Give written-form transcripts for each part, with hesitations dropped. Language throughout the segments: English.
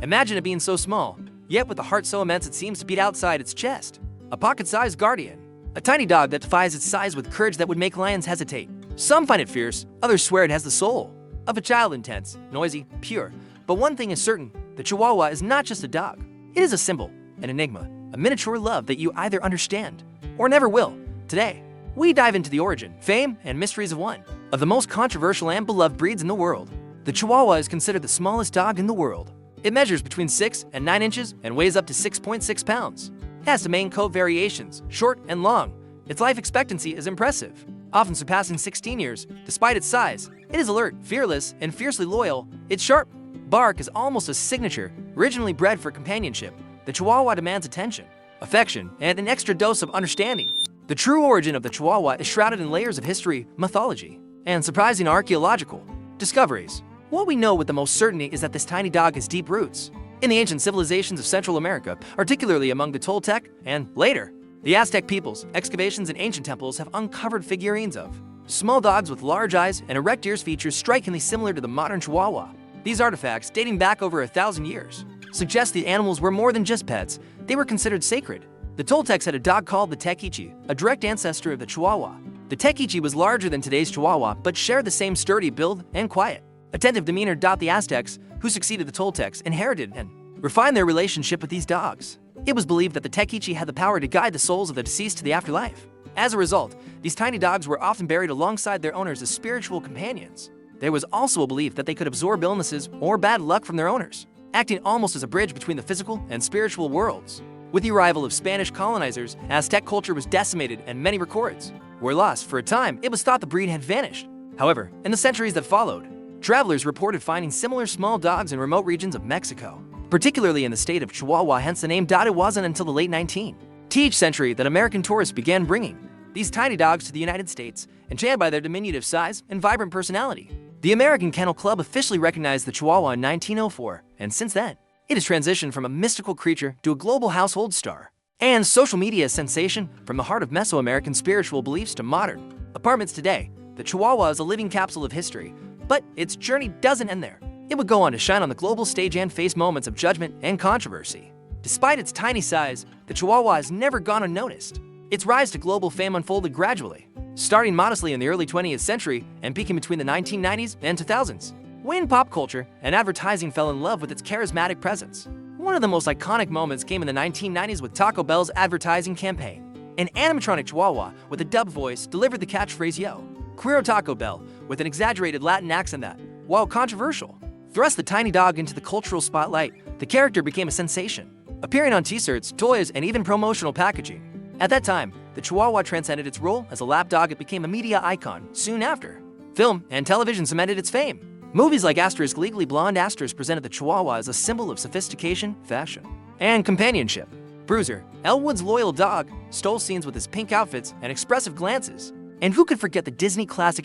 Imagine it being so small, yet with a heart so immense it seems to beat outside its chest. A pocket-sized guardian. A tiny dog that defies its size with courage that would make lions hesitate. Some find it fierce, others swear it has the soul of a child, intense, noisy, pure. But one thing is certain, the Chihuahua is not just a dog. It is a symbol, an enigma, a miniature love that you either understand or never will. Today, we dive into the origin, fame, and mysteries of one of the most controversial and beloved breeds in the world. The Chihuahua is considered the smallest dog in the world. It measures between 6 and 9 inches and weighs up to 6.6 pounds. It has some main coat variations, short and long. Its life expectancy is impressive, often surpassing 16 years. Despite its size, it is alert, fearless, and fiercely loyal. Its sharp bark is almost a signature. Originally bred for companionship, the Chihuahua demands attention, affection, and an extra dose of understanding. The true origin of the Chihuahua is shrouded in layers of history, mythology, and surprising archaeological discoveries. What we know with the most certainty is that this tiny dog has deep roots in the ancient civilizations of Central America, particularly among the Toltec and, later, the Aztec peoples. Excavations in ancient temples have uncovered figurines of small dogs with large eyes and erect ears, features strikingly similar to the modern Chihuahua. These artifacts, dating back over 1,000 years, suggest the animals were more than just pets. They were considered sacred. The Toltecs had a dog called the Tequichi, a direct ancestor of the Chihuahua. The Tequichi was larger than today's Chihuahua, but shared the same sturdy build and quiet, attentive demeanor. The Aztecs, who succeeded the Toltecs, inherited and refined their relationship with these dogs. It was believed that the Tequichi had the power to guide the souls of the deceased to the afterlife. As a result, these tiny dogs were often buried alongside their owners as spiritual companions. There was also a belief that they could absorb illnesses or bad luck from their owners, acting almost as a bridge between the physical and spiritual worlds. With the arrival of Spanish colonizers, Aztec culture was decimated and many records were lost. For a time, it was thought the breed had vanished. However, in the centuries that followed, travelers reported finding similar small dogs in remote regions of Mexico, particularly in the state of Chihuahua, hence the name. It wasn't until the late 19th century that American tourists began bringing these tiny dogs to the United States, enchanted by their diminutive size and vibrant personality. The American Kennel Club officially recognized the Chihuahua in 1904, and since then, it has transitioned from a mystical creature to a global household star and social media sensation. From the heart of Mesoamerican spiritual beliefs to modern apartments today, the Chihuahua is a living capsule of history. But its journey doesn't end there. It would go on to shine on the global stage and face moments of judgment and controversy. Despite its tiny size, the Chihuahua has never gone unnoticed. Its rise to global fame unfolded gradually, starting modestly in the early 20th century and peaking between the 1990s and 2000s. When pop culture and advertising fell in love with its charismatic presence. One of the most iconic moments came in the 1990s with Taco Bell's advertising campaign. An animatronic Chihuahua with a dubbed voice delivered the catchphrase, "Yo, Quiero Taco Bell," with an exaggerated Latin accent that, while controversial, thrust the tiny dog into the cultural spotlight. The character became a sensation, appearing on t-shirts, toys, and even promotional packaging. At that time, the Chihuahua transcended its role as a lap dog. It became a media icon. Soon after, film and television cemented its fame. Movies like Legally Blonde presented the Chihuahua as a symbol of sophistication, fashion, and companionship. Bruiser, Elwood's loyal dog, stole scenes with his pink outfits and expressive glances. And who could forget the Disney classic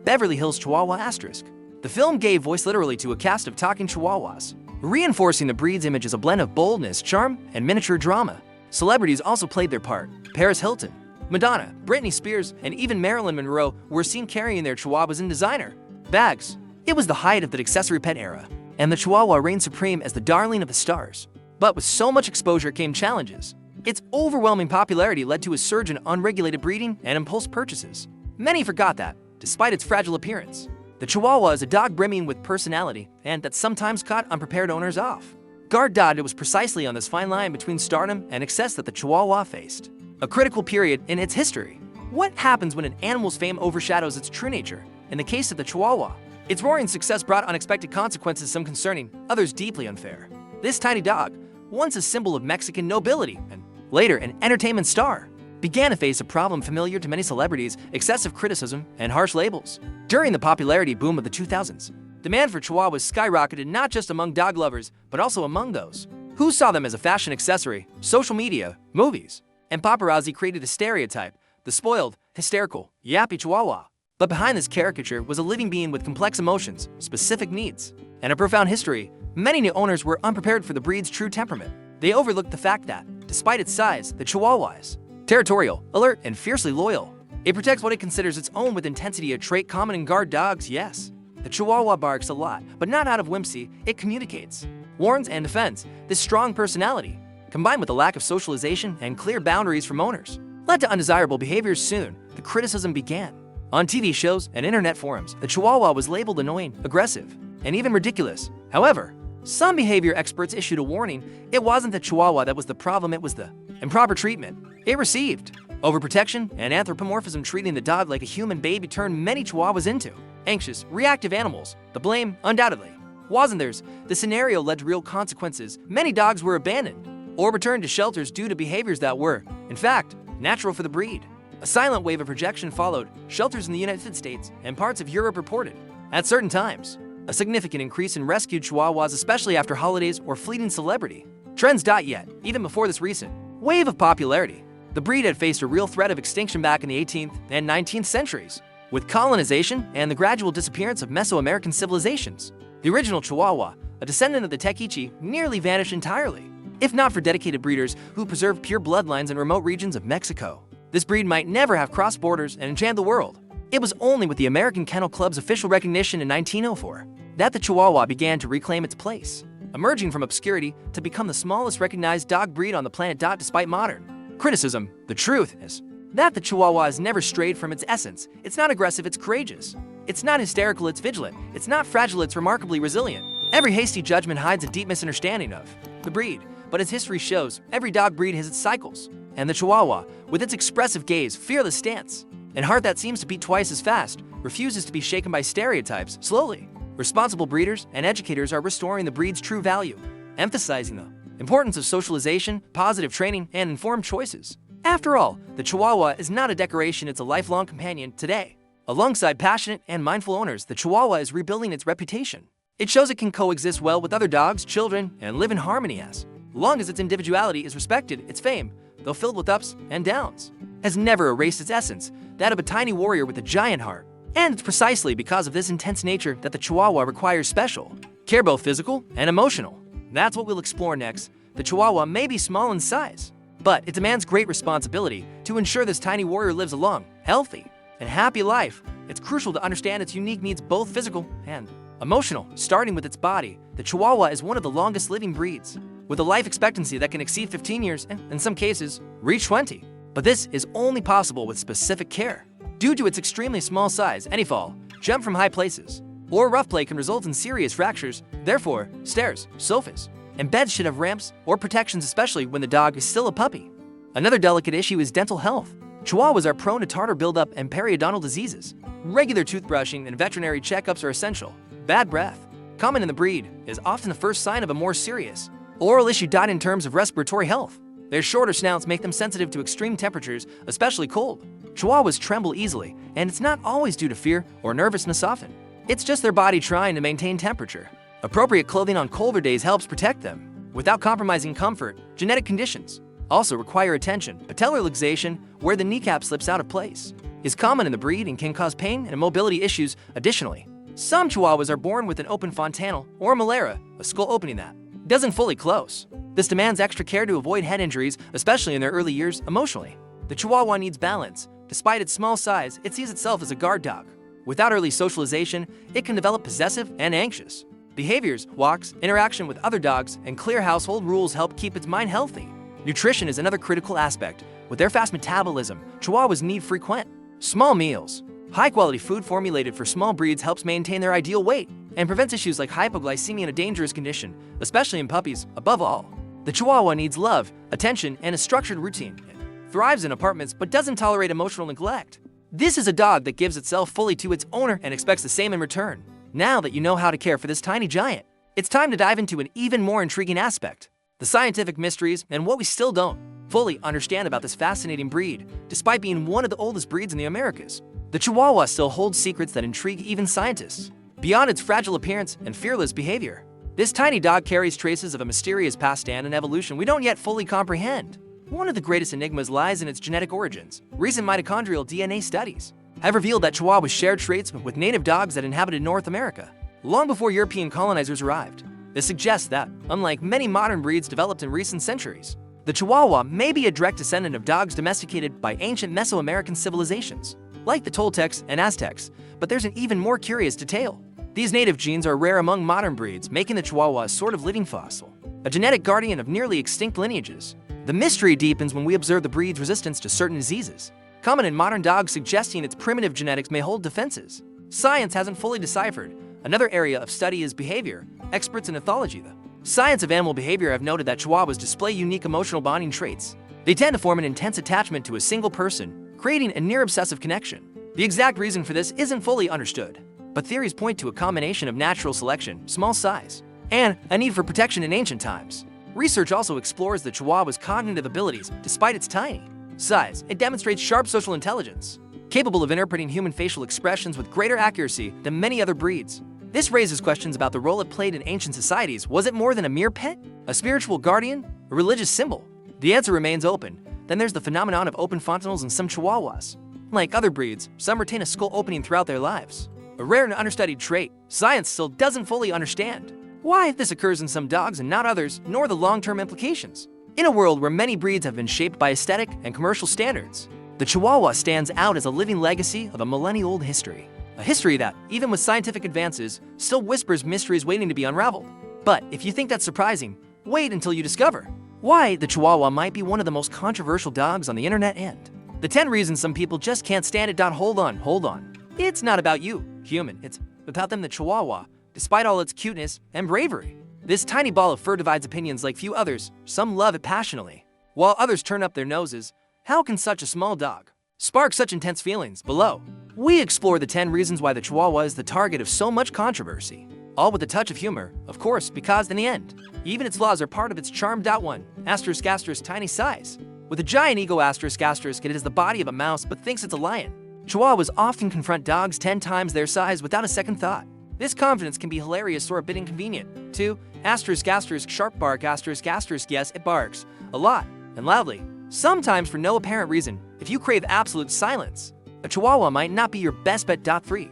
Beverly Hills Chihuahua The film gave voice literally to a cast of talking Chihuahuas, reinforcing the breed's image as a blend of boldness, charm, and miniature drama. Celebrities also played their part. Paris Hilton, Madonna, Britney Spears, and even Marilyn Monroe were seen carrying their Chihuahuas in designer bags. It was the height of the accessory pet era, and the Chihuahua reigned supreme as the darling of the stars. But with so much exposure came challenges. Its overwhelming popularity led to a surge in unregulated breeding and impulse purchases. Many forgot that, despite its fragile appearance, the Chihuahua is a dog brimming with personality and that sometimes caught unprepared owners off guard. It was precisely on this fine line between stardom and excess that the Chihuahua faced a critical period in its history. What happens when an animal's fame overshadows its true nature? In the case of the Chihuahua, its roaring success brought unexpected consequences, some concerning, others deeply unfair. This tiny dog, once a symbol of Mexican nobility and later an entertainment star, began to face a problem familiar to many celebrities: excessive criticism and harsh labels. During the popularity boom of the 2000s, demand for Chihuahuas skyrocketed, not just among dog lovers, but also among those who saw them as a fashion accessory. Social media, movies, and paparazzi created a stereotype: the spoiled, hysterical, yappy Chihuahua. But behind this caricature was a living being with complex emotions, specific needs, and a profound history. Many new owners were unprepared for the breed's true temperament. They overlooked the fact that, despite its size, the Chihuahua is territorial, alert, and fiercely loyal. It protects what it considers its own with intensity, a trait common in guard dogs. Yes, the Chihuahua barks a lot, but not out of whimsy. It communicates warns and defends. This strong personality, combined with a lack of socialization and clear boundaries from owners, led to undesirable behaviors. Soon, the criticism began. On TV shows and internet forums, the Chihuahua was labeled annoying, aggressive, and even ridiculous. However, some behavior experts issued a warning. It wasn't the Chihuahua that was the problem, it was the improper treatment it received. Overprotection and anthropomorphism, treating the dog like a human baby, turned many Chihuahuas into anxious, reactive animals. The blame, undoubtedly, wasn't theirs. The scenario led to real consequences. Many dogs were abandoned or returned to shelters due to behaviors that were, in fact, natural for the breed. A silent wave of rejection followed. Shelters in the United States and parts of Europe reported, at certain times, a significant increase in rescued Chihuahuas, especially after holidays or fleeting celebrity trends. Yet, even before this recent wave of popularity, the breed had faced a real threat of extinction back in the 18th and 19th centuries, with colonization and the gradual disappearance of Mesoamerican civilizations. The original Chihuahua, a descendant of the Tequiche, nearly vanished entirely, if not for dedicated breeders who preserved pure bloodlines in remote regions of Mexico. This breed might never have crossed borders and enchanted the world. It was only with the American Kennel Club's official recognition in 1904 that the Chihuahua began to reclaim its place, emerging from obscurity to become the smallest recognized dog breed on the planet. Despite modern criticism, the truth is that the Chihuahua has never strayed from its essence. It's not aggressive, it's courageous. It's not hysterical, it's vigilant. It's not fragile, it's remarkably resilient. Every hasty judgment hides a deep misunderstanding of the breed, but as history shows, every dog breed has its cycles. And the Chihuahua, with its expressive gaze, fearless stance, and heart that seems to beat twice as fast, refuses to be shaken by stereotypes. Slowly, responsible breeders and educators are restoring the breed's true value, emphasizing the importance of socialization, positive training, and informed choices. After all, the Chihuahua is not a decoration, it's a lifelong companion. Today, alongside passionate and mindful owners, the Chihuahua is rebuilding its reputation. It shows it can coexist well with other dogs, children, and live in harmony as long as its individuality is respected. Its fame, though filled with ups and downs, has never erased its essence, that of a tiny warrior with a giant heart. And it's precisely because of this intense nature that the Chihuahua requires special care, both physical and emotional. That's what we'll explore next. The Chihuahua may be small in size, but it demands great responsibility to ensure this tiny warrior lives a long, healthy, and happy life. It's crucial to understand its unique needs, both physical and emotional. Starting with its body, the Chihuahua is one of the longest living breeds, with a life expectancy that can exceed 15 years and, in some cases, reach 20. But this is only possible with specific care. Due to its extremely small size, any fall, jump from high places, or rough play can result in serious fractures. Therefore, stairs, sofas, and beds should have ramps or protections, especially when the dog is still a puppy. Another delicate issue is dental health. Chihuahuas are prone to tartar buildup and periodontal diseases. Regular toothbrushing and veterinary checkups are essential. Bad breath, common in the breed, is often the first sign of a more serious oral issue. In terms of respiratory health, their shorter snouts make them sensitive to extreme temperatures, especially cold. Chihuahuas tremble easily, and it's not always due to fear or nervousness often. It's just their body trying to maintain temperature. Appropriate clothing on colder days helps protect them without compromising comfort. Genetic conditions also require attention. Patellar luxation, where the kneecap slips out of place, is common in the breed and can cause pain and mobility issues. Additionally, some Chihuahuas are born with an open fontanelle or malara, a skull opening that doesn't fully close. This demands extra care to avoid head injuries, especially in their early years. Emotionally, the Chihuahua needs balance. Despite its small size, it sees itself as a guard dog. Without early socialization, it can develop possessive and anxious behaviors. Walks, interaction with other dogs, and clear household rules help keep its mind healthy. Nutrition is another critical aspect. With their fast metabolism, Chihuahuas need frequent, small meals. High-quality food formulated for small breeds helps maintain their ideal weight and prevents issues like hypoglycemia, a dangerous condition, especially in puppies. Above all, the Chihuahua needs love, attention, and a structured routine. It thrives in apartments but doesn't tolerate emotional neglect. This is a dog that gives itself fully to its owner and expects the same in return. Now that you know how to care for this tiny giant, it's time to dive into an even more intriguing aspect: the scientific mysteries and what we still don't fully understand about this fascinating breed. Despite being one of the oldest breeds in the Americas, the Chihuahua still holds secrets that intrigue even scientists. Beyond its fragile appearance and fearless behavior, this tiny dog carries traces of a mysterious past and an evolution we don't yet fully comprehend. One of the greatest enigmas lies in its genetic origins. Recent mitochondrial DNA studies have revealed that Chihuahuas shared traits with native dogs that inhabited North America long before European colonizers arrived. This suggests that, unlike many modern breeds developed in recent centuries, the Chihuahua may be a direct descendant of dogs domesticated by ancient Mesoamerican civilizations, like the Toltecs and Aztecs. But there's an even more curious detail. These native genes are rare among modern breeds, making the Chihuahua a sort of living fossil, a genetic guardian of nearly extinct lineages. The mystery deepens when we observe the breed's resistance to certain diseases, common in modern dogs, suggesting its primitive genetics may hold defenses science hasn't fully deciphered. Another area of study is behavior. Experts in ethology, the science of animal behavior, have noted that Chihuahuas display unique emotional bonding traits. They tend to form an intense attachment to a single person, creating a near-obsessive connection. The exact reason for this isn't fully understood, but theories point to a combination of natural selection, small size, and a need for protection in ancient times. Research also explores the Chihuahua's cognitive abilities. Despite its tiny size, it demonstrates sharp social intelligence, capable of interpreting human facial expressions with greater accuracy than many other breeds. This raises questions about the role it played in ancient societies. Was it more than a mere pet? A spiritual guardian? A religious symbol? The answer remains open. Then there's the phenomenon of open fontanelles in some Chihuahuas. Like other breeds, some retain a skull opening throughout their lives, a rare and understudied trait. Science still doesn't fully understand why this occurs in some dogs and not others, nor the long-term implications. In a world where many breeds have been shaped by aesthetic and commercial standards, the Chihuahua stands out as a living legacy of a millennia-old history. A history that, even with scientific advances, still whispers mysteries waiting to be unraveled. But if you think that's surprising, wait until you discover why the Chihuahua might be one of the most controversial dogs on the internet and the 10 reasons some people just can't stand it. Hold on. It's not about you, human. It's about them, the Chihuahua, despite all its cuteness and bravery. This tiny ball of fur divides opinions like few others. Some love it passionately, while others turn up their noses. How can such a small dog spark such intense feelings? Below, we explore the 10 reasons why the Chihuahua is the target of so much controversy, all with a touch of humor, of course, because in the end, even its flaws are part of its charm. 1. ****, tiny size. With a giant ego, ****, it is the body of a mouse but thinks it's a lion. Chihuahuas often confront dogs 10 times their size without a second thought. This confidence can be hilarious or a bit inconvenient. 2. ****, bark, yes, it barks, a lot, and loudly, sometimes for no apparent reason. If you crave absolute silence, a Chihuahua might not be your best bet. 3. ****,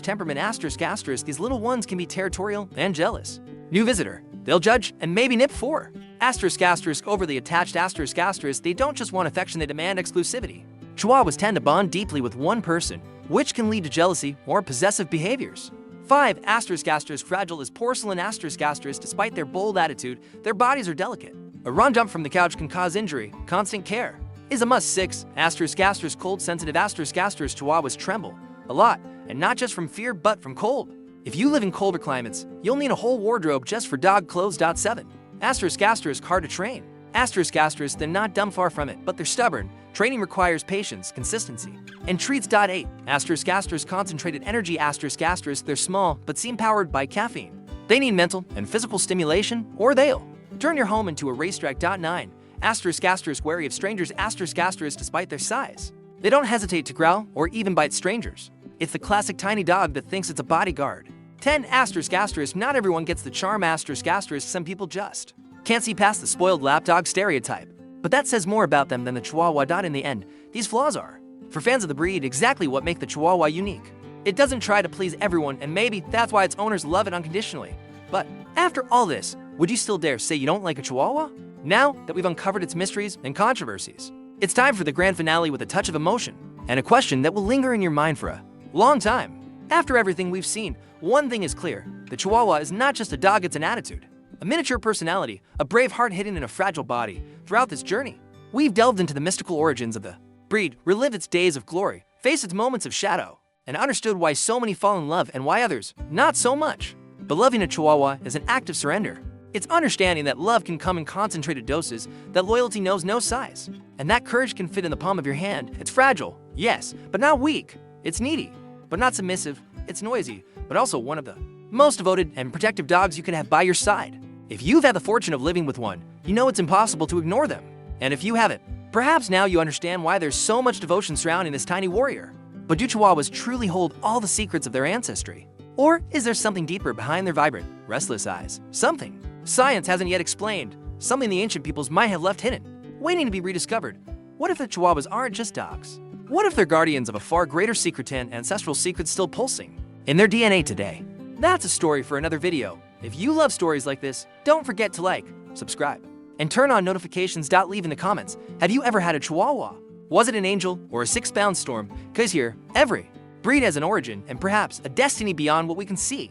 temperament, these little ones can be territorial and jealous. New visitor, they'll judge and maybe nip. 4. ****, overly attached, they don't just want affection, they demand exclusivity. Chihuahuas tend to bond deeply with one person, which can lead to jealousy or possessive behaviors. 5. ****, fragile as porcelain, despite their bold attitude, their bodies are delicate. A run jump from the couch can cause injury. Constant care is a must. 6. ****, cold-sensitive, Chihuahuas tremble a lot, and not just from fear but from cold. If you live in colder climates, you'll need a whole wardrobe just for dog clothes. 7. ****, hard to train. They're not dumb, far from it, but they're stubborn. Training requires patience, consistency, and treats. 8. ****, energy, they're small but seem powered by caffeine. They need mental and physical stimulation or they'll turn your home into a racetrack. 9. ****, wary of strangers, despite their size, they don't hesitate to growl or even bite strangers. It's the classic tiny dog that thinks it's a bodyguard. 10. ****, not everyone gets the charm, some people just can't see past the spoiled lapdog stereotype. But that says more about them than the Chihuahua. In the end, these flaws are, for fans of the breed, exactly what make the Chihuahua unique. It doesn't try to please everyone, and maybe that's why its owners love it unconditionally. But after all this, would you still dare say you don't like a Chihuahua? Now that we've uncovered its mysteries and controversies, it's time for the grand finale with a touch of emotion and a question that will linger in your mind for a long time. After everything we've seen, one thing is clear. The Chihuahua is not just a dog, it's an attitude, a miniature personality, a brave heart hidden in a fragile body. Throughout this journey, we've delved into the mystical origins of the breed, relived its days of glory, faced its moments of shadow, and understood why so many fall in love and why others not so much. But loving a Chihuahua is an act of surrender. It's understanding that love can come in concentrated doses, that loyalty knows no size, and that courage can fit in the palm of your hand. It's fragile, yes, but not weak. It's needy, but not submissive. It's noisy, but also one of the most devoted and protective dogs you can have by your side. If you've had the fortune of living with one, you know it's impossible to ignore them. And if you haven't, perhaps now you understand why there's so much devotion surrounding this tiny warrior. But do Chihuahuas truly hold all the secrets of their ancestry? Or is there something deeper behind their vibrant, restless eyes? Something science hasn't yet explained, something the ancient peoples might have left hidden, waiting to be rediscovered. What if the Chihuahuas aren't just dogs? What if they're guardians of a far greater secret, 10 ancestral secrets still pulsing in their DNA today? That's a story for another video. If you love stories like this, don't forget to like, subscribe, and turn on notifications. Leave in the comments, have you ever had a Chihuahua? Was it an angel or a 6-pound storm? 'Cause here, every breed has an origin and perhaps a destiny beyond what we can see.